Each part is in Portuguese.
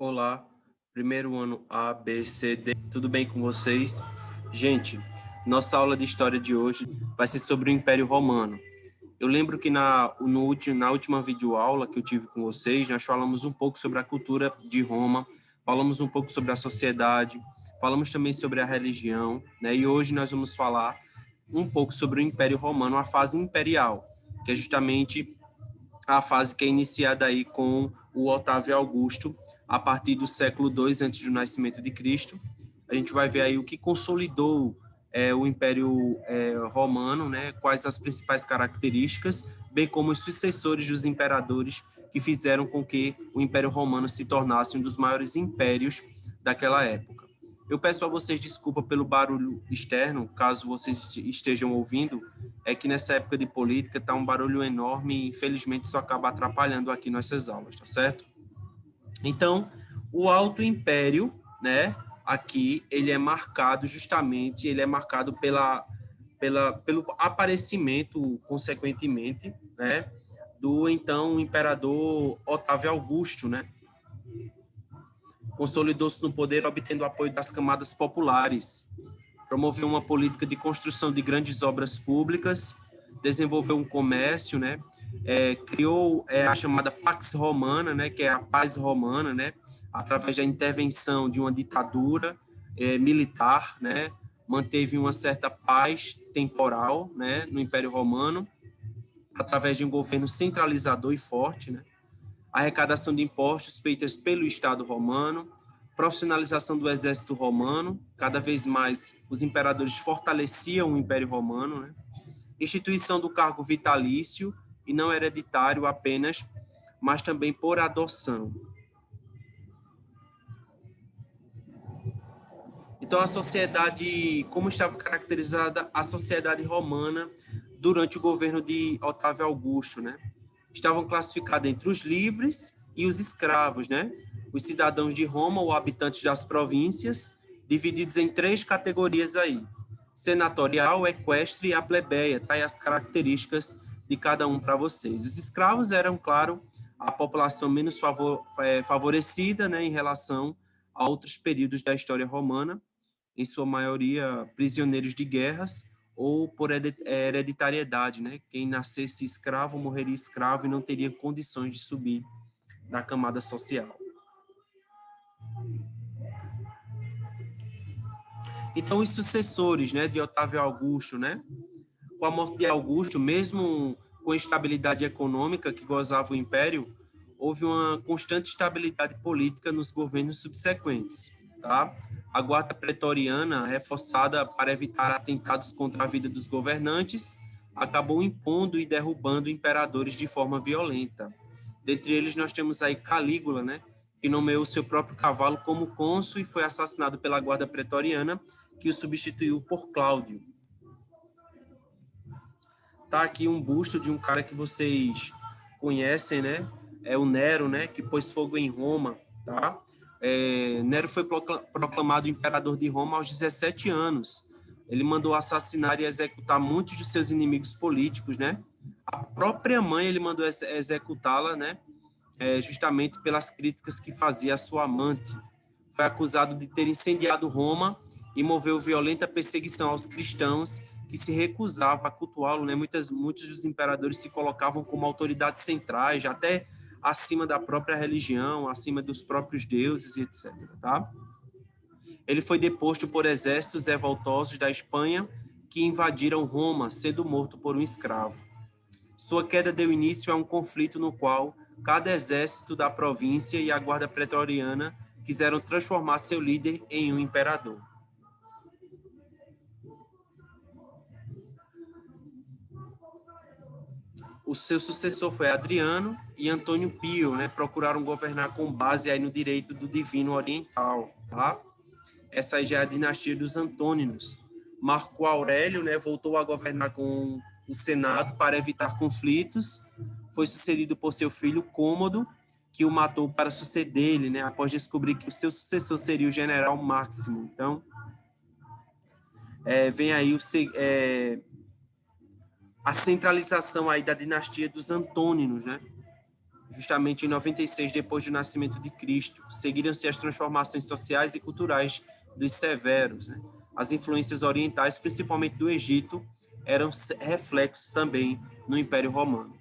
Olá, primeiro ano A, B, C, D, tudo bem com vocês? Gente, nossa aula de história de hoje vai ser sobre o Império Romano. Eu lembro que na última videoaula que eu tive com vocês, nós falamos um pouco sobre a cultura de Roma, falamos um pouco sobre a sociedade, falamos também sobre a religião, né? E hoje nós vamos falar um pouco sobre o Império Romano, a fase imperial, que é justamente a fase que é iniciada aí com o Otávio Augusto, a partir do século II antes do nascimento de Cristo. A gente vai ver aí o que consolidou o Império Romano, né? Quais as principais características, bem como os sucessores dos imperadores que fizeram com que o Império Romano se tornasse um dos maiores impérios daquela época. Eu peço a vocês desculpa pelo barulho externo, caso vocês estejam ouvindo, é que nessa época de política tá um barulho enorme e infelizmente isso acaba atrapalhando aqui nossas aulas, tá certo? Então, o Alto Império, né, aqui ele é marcado justamente, ele é marcado pelo aparecimento, consequentemente, né, do então imperador Otávio Augusto, né? Consolidou-se no poder obtendo o apoio das camadas populares, promoveu uma política de construção de grandes obras públicas, desenvolveu um comércio, né? Criou a chamada Pax Romana, né? Que é a paz romana, né? Através da intervenção de uma ditadura militar, né? Manteve uma certa paz temporal, né? No Império Romano, através de um governo centralizador e forte, né? Arrecadação de impostos feitas pelo Estado romano, profissionalização do exército romano, cada vez mais os imperadores fortaleciam o Império Romano, né? Instituição do cargo vitalício e não hereditário apenas, mas também por adoção. Então, a sociedade, como estava caracterizada a sociedade romana durante o governo de Otávio Augusto, né? Estavam classificados entre os livres e os escravos, né? Os cidadãos de Roma ou habitantes das províncias, divididos em três categorias aí: senatorial, equestre e a plebeia. Tá aí as características de cada um para vocês. Os escravos eram, claro, a população menos favorecida, né, em relação a outros períodos da história romana, em sua maioria prisioneiros de guerras ou por hereditariedade, né? Quem nascesse escravo morreria escravo e não teria condições de subir na camada social. Então, os sucessores, né, de Otávio Augusto, né? Com a morte de Augusto, mesmo com a estabilidade econômica que gozava o império, houve uma constante estabilidade política nos governos subsequentes, tá? A guarda pretoriana, reforçada para evitar atentados contra a vida dos governantes, acabou impondo e derrubando imperadores de forma violenta. Dentre eles nós temos aí Calígula, né, que nomeou seu próprio cavalo como cônsul e foi assassinado pela guarda pretoriana, que o substituiu por Cláudio. Tá aqui um busto de um cara que vocês conhecem, né? É o Nero, né? Que pôs fogo em Roma, tá? Nero foi proclamado imperador de Roma aos 17 anos. Ele mandou assassinar e executar muitos dos seus inimigos políticos, né? A própria mãe ele mandou executá-la, né? Justamente pelas críticas que fazia à sua amante. Foi acusado de ter incendiado Roma e moveu violenta perseguição aos cristãos que se recusavam a cultuá-lo, né? Muitos dos imperadores se colocavam como autoridades centrais, até acima da própria religião, acima dos próprios deuses e etc. Tá? Ele foi deposto por exércitos revoltosos da Espanha que invadiram Roma, sendo morto por um escravo. Sua queda deu início a um conflito no qual cada exército da província e a guarda pretoriana quiseram transformar seu líder em um imperador. O seu sucessor foi Adriano e Antônio Pio, né? Procuraram governar com base aí no direito do divino oriental, tá? Essa aí já é a dinastia dos Antôninos. Marco Aurélio, né, voltou a governar com o Senado para evitar conflitos. Foi sucedido por seu filho Cômodo, que o matou para suceder ele, né, após descobrir que o seu sucessor seria o general Máximo. Então, vem aí a centralização aí da dinastia dos Antôninos, né? justamente em 96 depois do nascimento de Cristo. Seguiram-se as transformações sociais e culturais dos severos, né? As influências orientais, principalmente do Egito, eram reflexos também no Império Romano.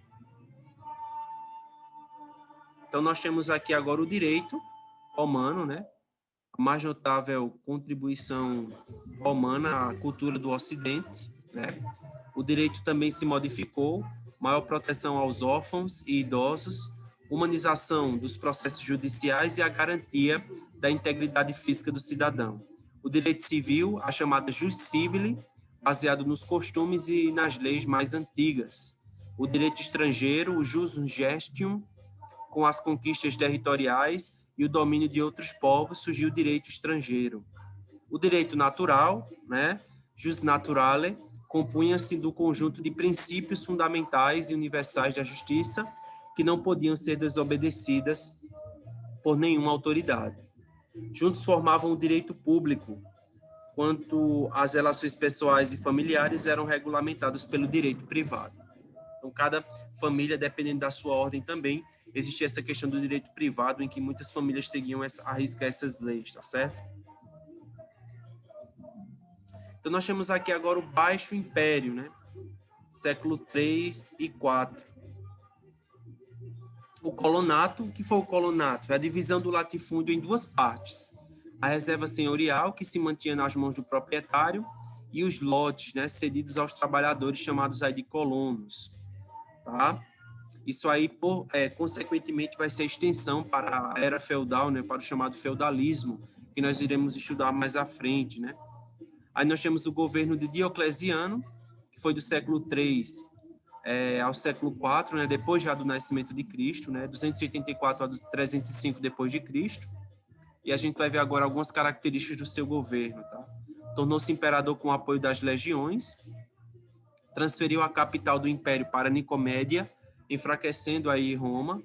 Então, nós temos aqui agora o direito romano, né? A mais notável contribuição romana à cultura do Ocidente, né? O direito também se modificou, maior proteção aos órfãos e idosos, humanização dos processos judiciais e a garantia da integridade física do cidadão. O direito civil, a chamada jus civile, baseado nos costumes e nas leis mais antigas. O direito estrangeiro, o jus gentium, com as conquistas territoriais e o domínio de outros povos, surgiu o direito estrangeiro. O direito natural, né, jus naturale, compunha-se do conjunto de princípios fundamentais e universais da justiça que não podiam ser desobedecidas por nenhuma autoridade. Juntos formavam o direito público, quanto às relações pessoais e familiares eram regulamentadas pelo direito privado. Então, cada família, dependendo da sua ordem também, existia essa questão do direito privado, em que muitas famílias seguiam à risca essas leis, tá certo? Então, nós temos aqui agora o Baixo Império, né? Século 3 e 4. O colonato, o que foi o colonato? É a divisão do latifúndio em duas partes. A reserva senhorial, que se mantinha nas mãos do proprietário, e os lotes, né, cedidos aos trabalhadores, chamados aí de colonos. Tá? Isso aí, consequentemente, vai ser a extensão para a era feudal, né, para o chamado feudalismo, que nós iremos estudar mais à frente, né? Aí nós temos o governo de Diocleciano, que foi do século 3 ao século 4, né, depois já do nascimento de Cristo, né, 284 a 305 depois de Cristo. E a gente vai ver agora algumas características do seu governo, tá? Tornou-se imperador com o apoio das legiões, transferiu a capital do império para Nicomédia, enfraquecendo aí Roma,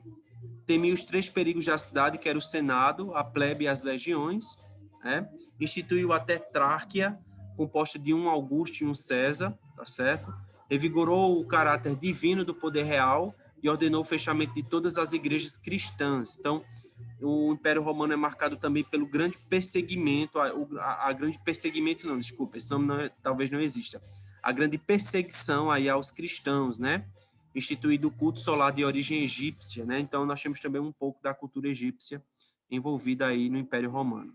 temia os três perigos da cidade, que era o Senado, a plebe e as legiões, né? Instituiu a tetrarquia, composta de um Augusto e um César, tá certo? Revigorou o caráter divino do poder real e ordenou o fechamento de todas as igrejas cristãs. Então, o Império Romano é marcado também pelo grande perseguimento, grande perseguimento não, desculpa, esse nome talvez não exista, a grande perseguição aí aos cristãos, né? Instituído o culto solar de origem egípcia, né? Então, nós temos também um pouco da cultura egípcia envolvida aí no Império Romano.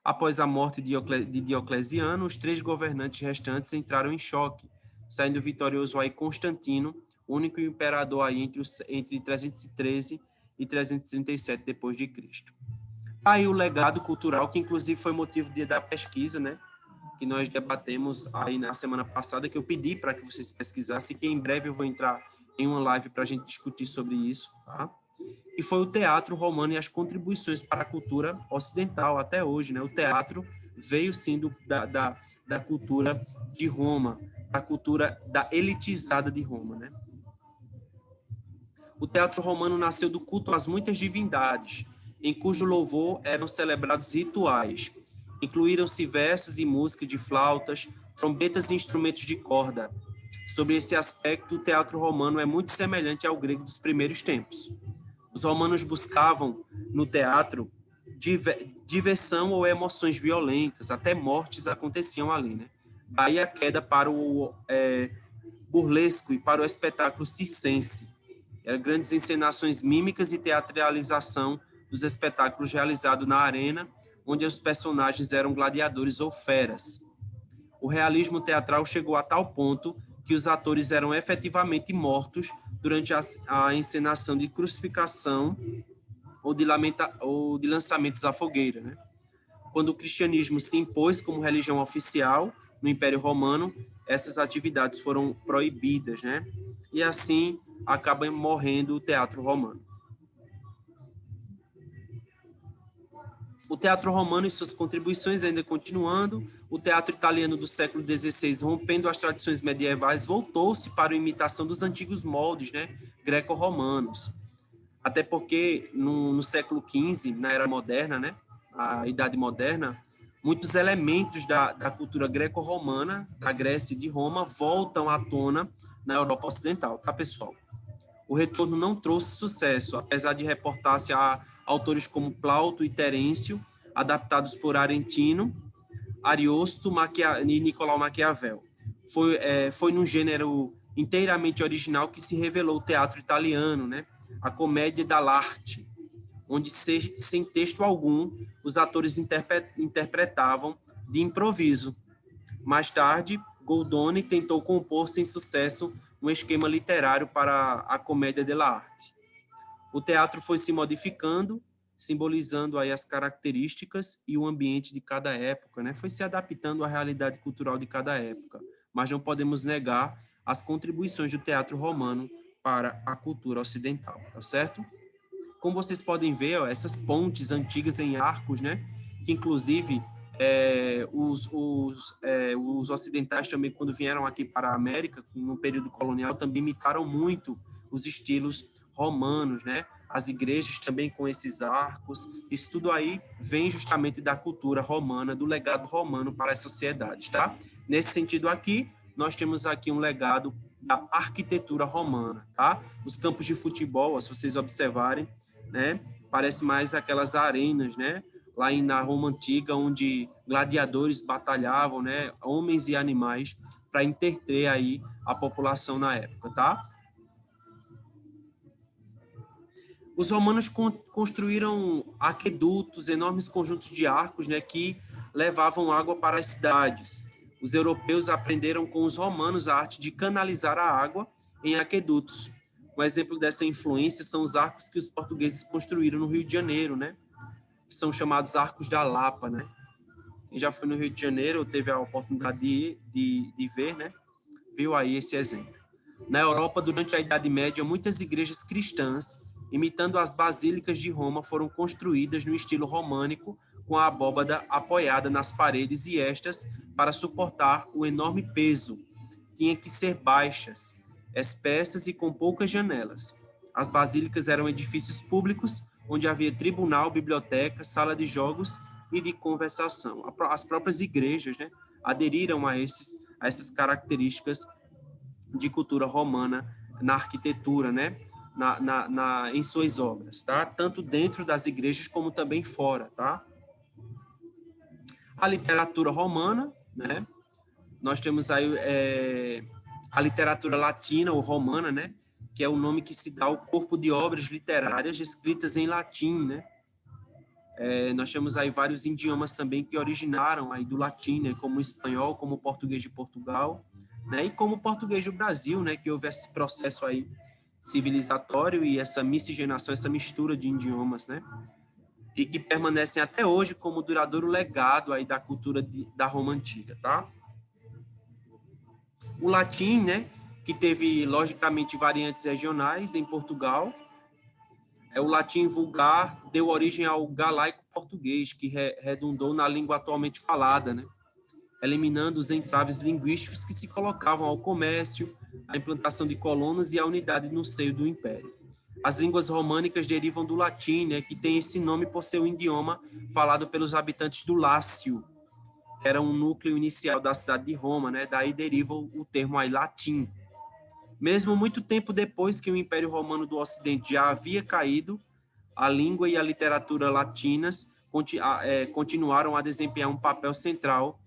Após a morte de Diocleciano, os três governantes restantes entraram em choque, saindo vitorioso aí Constantino, único imperador aí entre 313 e 337 depois de Cristo. Aí o legado cultural, que inclusive foi motivo da pesquisa, né, que nós debatemos aí na semana passada, que eu pedi para que vocês pesquisassem, que em breve eu vou entrar em uma live para a gente discutir sobre isso, tá? E foi o teatro romano e as contribuições para a cultura ocidental até hoje, né? O teatro veio sim da cultura de Roma, da cultura da elitizada de Roma, né? O teatro romano nasceu do culto às muitas divindades, em cujo louvor eram celebrados rituais. Incluíram-se versos e música de flautas, trombetas e instrumentos de corda. Sobre esse aspecto, o teatro romano é muito semelhante ao grego dos primeiros tempos. Os romanos buscavam, no teatro, diversão ou emoções violentas, até mortes aconteciam ali, né? Daí a queda para o burlesco e para o espetáculo circense. Eram grandes encenações mímicas e teatralização dos espetáculos realizados na arena, onde os personagens eram gladiadores ou feras. O realismo teatral chegou a tal ponto que os atores eram efetivamente mortos durante a encenação de crucificação ou de lançamentos à fogueira, né? Quando o cristianismo se impôs como religião oficial no Império Romano, essas atividades foram proibidas, né? E assim acaba morrendo o teatro romano. O teatro romano e suas contribuições ainda continuando, o teatro italiano do século XVI, rompendo as tradições medievais, voltou-se para a imitação dos antigos moldes, né, greco-romanos. Até porque no século XV, na era moderna, né, a Idade Moderna, muitos elementos da cultura greco-romana, da Grécia e de Roma, voltam à tona na Europa Ocidental, tá, pessoal? O o retorno não trouxe sucesso, apesar de reportar-se a autores como Plauto e Terêncio, adaptados por Arentino, Ariosto e Nicolau Maquiavel. Foi num gênero inteiramente original que se revelou o teatro italiano, né? A comédia dell'arte, onde, sem texto algum, os atores interpretavam de improviso. Mais tarde, Goldoni tentou compor sem sucesso um esquema literário para a comédia dell'arte. O teatro foi se modificando, simbolizando aí as características e o ambiente de cada época, né? Foi se adaptando à realidade cultural de cada época, mas não podemos negar as contribuições do teatro romano para a cultura ocidental, tá certo? Como vocês podem ver, ó, essas pontes antigas em arcos, né? Que inclusive os ocidentais também, quando vieram aqui para a América, no período colonial, também imitaram muito os estilos romanos, né? As igrejas também com esses arcos, isso tudo aí vem justamente da cultura romana, do legado romano para as sociedades, tá? Nesse sentido aqui, nós temos aqui um legado da arquitetura romana, tá? Os campos de futebol, se vocês observarem, né? Parece mais aquelas arenas, né? Lá na Roma Antiga, onde gladiadores batalhavam, né? Homens e animais, para interter aí a população na época, tá? Os romanos construíram aquedutos, enormes conjuntos de arcos, né, que levavam água para as cidades. Os europeus aprenderam com os romanos a arte de canalizar a água em aquedutos. Um exemplo dessa influência são os arcos que os portugueses construíram no Rio de Janeiro, né? Que são chamados Arcos da Lapa, né? Quem já foi no Rio de Janeiro, teve a oportunidade de ver, né? Viu aí esse exemplo. Na Europa, durante a Idade Média, muitas igrejas cristãs, imitando as basílicas de Roma, foram construídas no estilo românico, com a abóbada apoiada nas paredes, e estas, para suportar o enorme peso, tinham que ser baixas, espessas e com poucas janelas. As basílicas eram edifícios públicos, onde havia tribunal, biblioteca, sala de jogos e de conversação. As próprias igrejas, né, aderiram a essas características de cultura romana na arquitetura, né, em suas obras, tá? Tanto dentro das igrejas como também fora, tá? A literatura romana, né? Nós temos aí a literatura latina ou romana, né? Que é o nome que se dá ao corpo de obras literárias escritas em latim, né? Nós temos aí vários idiomas também que originaram aí do latim, né? Como o espanhol, como o português de Portugal, né? E como o português do Brasil, né? Que houve esse processo aí civilizatório e essa miscigenação, essa mistura de idiomas, né? E que permanecem até hoje como duradouro legado aí da cultura da Roma Antiga, tá? O latim, né? Que teve, logicamente, variantes regionais em Portugal. O latim vulgar deu origem ao galaico português, que redundou na língua atualmente falada, né? Eliminando os entraves linguísticos que se colocavam ao comércio, à implantação de colonos e à unidade no seio do império. As línguas românicas derivam do latim, né, que tem esse nome por ser um idioma falado pelos habitantes do Lácio, que era um núcleo inicial da cidade de Roma, né? Daí deriva o termo aí latim. Mesmo muito tempo depois que o Império Romano do Ocidente já havia caído, a língua e a literatura latinas continuaram a desempenhar um papel central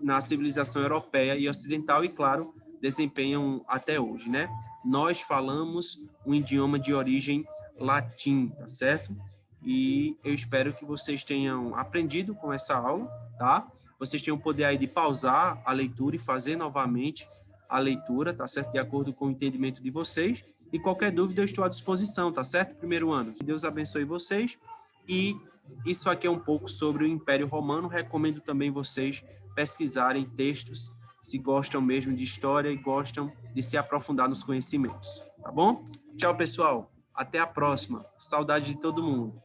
na civilização europeia e ocidental e, claro, desempenham até hoje, né? Nós falamos um idioma de origem latim, tá certo? E eu espero que vocês tenham aprendido com essa aula, tá? Vocês tenham o poder aí de pausar a leitura e fazer novamente a leitura, tá certo? De acordo com o entendimento de vocês. E qualquer dúvida eu estou à disposição, tá certo? Primeiro ano. Que Deus abençoe vocês. E isso aqui é um pouco sobre o Império Romano. Recomendo também vocês pesquisarem textos, se gostam mesmo de história e gostam de se aprofundar nos conhecimentos, tá bom? Tchau, pessoal. Até a próxima. Saudade de todo mundo.